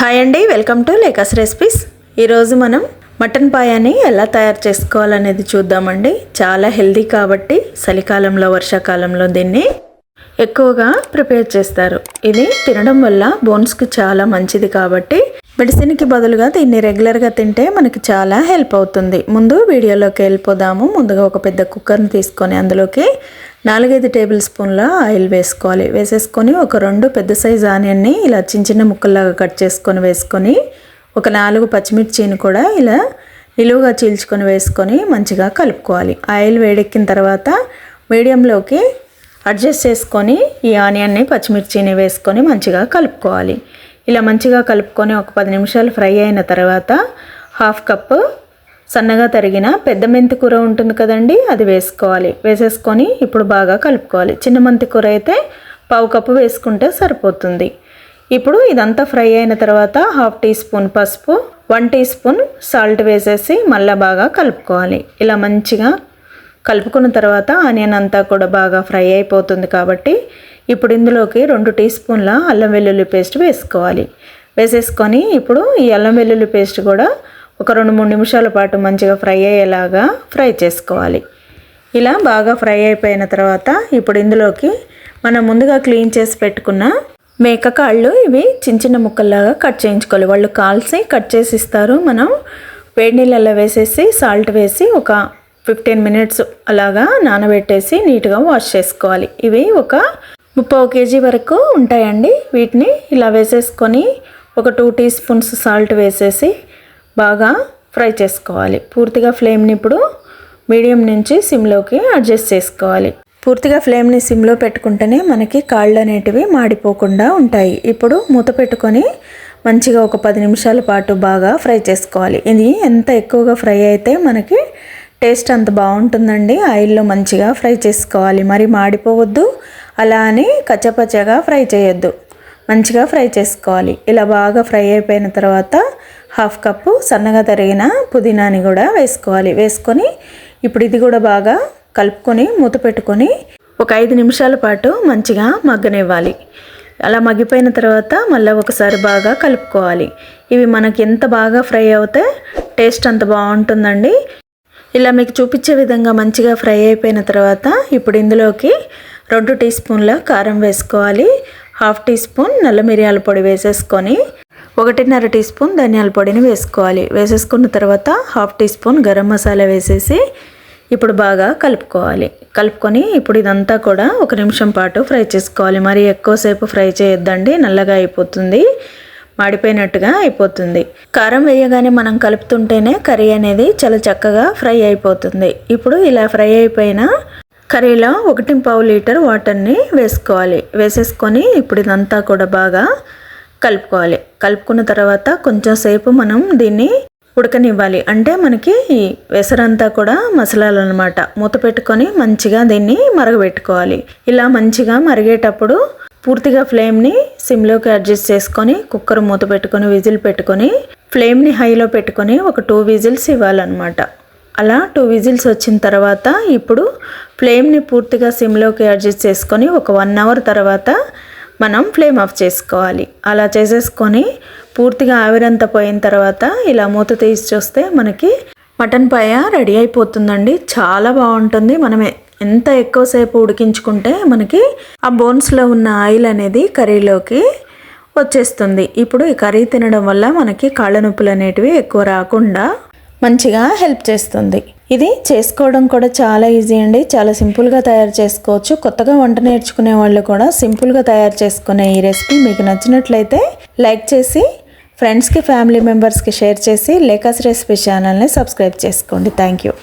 Hi అండి, welcome to లేకాస్ recipes. ఈరోజు మనం మటన్ పాయాని ఎలా తయారు చేసుకోవాలనేది చూద్దామండి. చాలా హెల్దీ కాబట్టి చలికాలంలో వర్షాకాలంలో దీన్ని ఎక్కువగా ప్రిపేర్ చేస్తారు. ఇది తినడం వల్ల బోన్స్కి చాలా మంచిది కాబట్టి మెడిసిన్కి బదులుగా దీన్ని రెగ్యులర్గా తింటే మనకి చాలా హెల్ప్ అవుతుంది. ముందు వీడియోలోకి వెళ్ళిపోదాము. ముందుగా ఒక పెద్ద కుక్కర్ని తీసుకొని అందులోకి 4-5 టేబుల్ స్పూన్ల ఆయిల్ వేసుకోవాలి. వేసేసుకొని ఒక 2 పెద్ద సైజు ఆనియన్ని ఇలా చిన్న చిన్న ముక్కల్లాగా కట్ చేసుకొని వేసుకొని ఒక 4 పచ్చిమిర్చిని కూడా ఇలా నిలువుగా చీల్చుకొని వేసుకొని మంచిగా కలుపుకోవాలి. ఆయిల్ వేడెక్కిన తర్వాత మీడియంలోకి అడ్జస్ట్ చేసుకొని ఈ ఆనియన్ని పచ్చిమిర్చిని వేసుకొని మంచిగా కలుపుకోవాలి. ఇలా మంచిగా కలుపుకొని ఒక 10 నిమిషాలు ఫ్రై అయిన తర్వాత 1/2 కప్పు సన్నగా తరిగిన పెద్ద మెంతి కూర ఉంటుంది కదండి, అది వేసుకోవాలి. వేసేసుకొని ఇప్పుడు బాగా కలుపుకోవాలి. చిన్న మెంతి కూర అయితే 1/2 కప్పు వేసుకుంటే సరిపోతుంది. ఇప్పుడు ఇదంతా ఫ్రై అయిన తర్వాత 1/2 టీ స్పూన్ పసుపు, 1 టీ స్పూన్ సాల్ట్ వేసేసి మళ్ళీ బాగా కలుపుకోవాలి. ఇలా మంచిగా కలుపుకున్న తర్వాత ఆనియన్ అంతా కూడా బాగా ఫ్రై అయిపోతుంది కాబట్టి ఇప్పుడు ఇందులోకి 2 టీ స్పూన్ల అల్లం వెల్లుల్లి పేస్ట్ వేసుకోవాలి. వేసేసుకొని ఇప్పుడు ఈ అల్లం వెల్లుల్లి పేస్ట్ కూడా ఒక 2-3 నిమిషాల పాటు మంచిగా ఫ్రై అయ్యేలాగా ఫ్రై చేసుకోవాలి. ఇలా బాగా ఫ్రై అయిపోయిన తర్వాత ఇప్పుడు ఇందులోకి మనం ముందుగా క్లీన్ చేసి పెట్టుకున్న మేక కాళ్ళు ఇవి చిన్న చిన్న ముక్కల్లాగా కట్ చేయించుకోవాలి. వాళ్ళు కాల్చి కట్ చేసి ఇస్తారు. మనం వేడి నీళ్ళల్లో వేసేసి సాల్ట్ వేసి ఒక 15 మినిట్స్ అలాగా నానబెట్టేసి నీట్గా వాష్ చేసుకోవాలి. ఇవి ఒక 30 కేజీ వరకు ఉంటాయండి. వీటిని ఇలా వేసేసుకొని ఒక 2 టీ స్పూన్స్ సాల్ట్ వేసేసి బాగా ఫ్రై చేసుకోవాలి. పూర్తిగా ఫ్లేమ్ని ఇప్పుడు మీడియం నుంచి సిమ్లోకి అడ్జస్ట్ చేసుకోవాలి. పూర్తిగా ఫ్లేమ్ని సిమ్లో పెట్టుకుంటేనే మనకి కాళ్ళు అనేటివి మాడిపోకుండా ఉంటాయి. ఇప్పుడు మూత పెట్టుకొని మంచిగా ఒక 10 నిమిషాల పాటు బాగా ఫ్రై చేసుకోవాలి. ఇది ఎంత ఎక్కువగా ఫ్రై అయితే మనకి టేస్ట్ అంత బాగుంటుందండి. ఆయిల్లో మంచిగా ఫ్రై చేసుకోవాలి. మరి మాడిపోవద్దు, అలా అని కచ్చపచ్చగా ఫ్రై చేయొద్దు. మంచిగా ఫ్రై చేసుకోవాలి. ఇలా బాగా ఫ్రై అయిపోయిన తర్వాత 1/2 కప్పు సన్నగా తరిగిన పుదీనాని కూడా వేసుకోవాలి. వేసుకొని ఇప్పుడు ఇది కూడా బాగా కలుపుకొని మూత పెట్టుకొని ఒక 5 నిమిషాల పాటు మంచిగా మగ్గనివ్వాలి. అలా మగ్గిపోయిన తర్వాత మళ్ళీ ఒకసారి బాగా కలుపుకోవాలి. ఇవి మనకి ఎంత బాగా ఫ్రై అవుతే టేస్ట్ అంత బాగుంటుందండి. ఇలా మీకు చూపించే విధంగా మంచిగా ఫ్రై అయిపోయిన తర్వాత ఇప్పుడు ఇందులోకి 2 టీ స్పూన్ల కారం వేసుకోవాలి. 1/2 టీ స్పూన్ నల్ల మిరియాల పొడి వేసేసుకొని 1.5 టీ స్పూన్ ధనియాల పొడిని వేసుకోవాలి. వేసేసుకున్న తర్వాత 1/2 టీ స్పూన్ గరం మసాలా వేసేసి ఇప్పుడు బాగా కలుపుకోవాలి. కలుపుకొని ఇప్పుడు ఇదంతా కూడా 1 నిమిషం పాటు ఫ్రై చేసుకోవాలి. మరి ఎక్కువసేపు ఫ్రై చేయొద్దండి, నల్లగా అయిపోతుంది, మాడిపోయినట్టుగా అయిపోతుంది. కారం వేయగానే మనం కలుపుతుంటేనే కర్రీ అనేది చాలా చక్కగా ఫ్రై అయిపోతుంది. ఇప్పుడు ఇలా ఫ్రై అయిపోయిన కర్రీలో 1.5 లీటర్ వాటర్ని వేసుకోవాలి. వేసేసుకొని ఇప్పుడు ఇదంతా కూడా బాగా కలుపుకోవాలి. కలుపుకున్న తర్వాత కొంచెం సేపు మనం దీన్ని ఉడకనివ్వాలి. అంటే మనకి ఈ వెసరంతా కూడా మసలాలన్నమాట. మూత పెట్టుకొని మంచిగా దీన్ని మరగబెట్టుకోవాలి. ఇలా మంచిగా మరిగేటప్పుడు పూర్తిగా ఫ్లేమ్ని సిమ్లోకి అడ్జస్ట్ చేసుకొని కుక్కర్ మూత పెట్టుకొని విజిల్ పెట్టుకొని ఫ్లేమ్ని హైలో పెట్టుకొని ఒక 2 విజిల్స్ ఇవ్వాలన్నమాట. అలా 2 విజిల్స్ వచ్చిన తర్వాత ఇప్పుడు ఫ్లేమ్ని పూర్తిగా సిమ్లోకి అడ్జస్ట్ చేసుకొని ఒక 1 అవర్ తర్వాత మనం ఫ్లేమ్ ఆఫ్ చేసుకోవాలి. అలా చేసేసుకొని పూర్తిగా ఆవిరంతా పోయిన తర్వాత ఇలా మూత తీసి చూస్తే మనకి మటన్ పాయ రెడీ అయిపోతుందండి. చాలా బాగుంటుంది. మనం ఎంత ఎక్కువసేపు ఉడికించుకుంటే మనకి ఆ బోన్స్లో ఉన్న ఆయిల్ అనేది కర్రీలోకి వచ్చేస్తుంది. ఇప్పుడు ఈ కర్రీ తినడం వల్ల మనకి కాళ్ళ నొప్పులు అనేటివి ఎక్కువ రాకుండా మంచిగా హెల్ప్ చేస్తుంది. ఇది చేసుకోవడం కూడా చాలా ఈజీ అండి. చాలా సింపుల్గా తయారు చేసుకోవచ్చు. కొత్తగా వంట నేర్చుకునే వాళ్ళు కూడా సింపుల్గా తయారు చేసుకునే ఈ రెసిపీ మీకు నచ్చినట్లయితే లైక్ చేసి ఫ్రెండ్స్కి, ఫ్యామిలీ మెంబర్స్కి షేర్ చేసి లేకాస్ రెసిపీ ఛానల్ని సబ్స్క్రైబ్ చేసుకోండి. Thank you.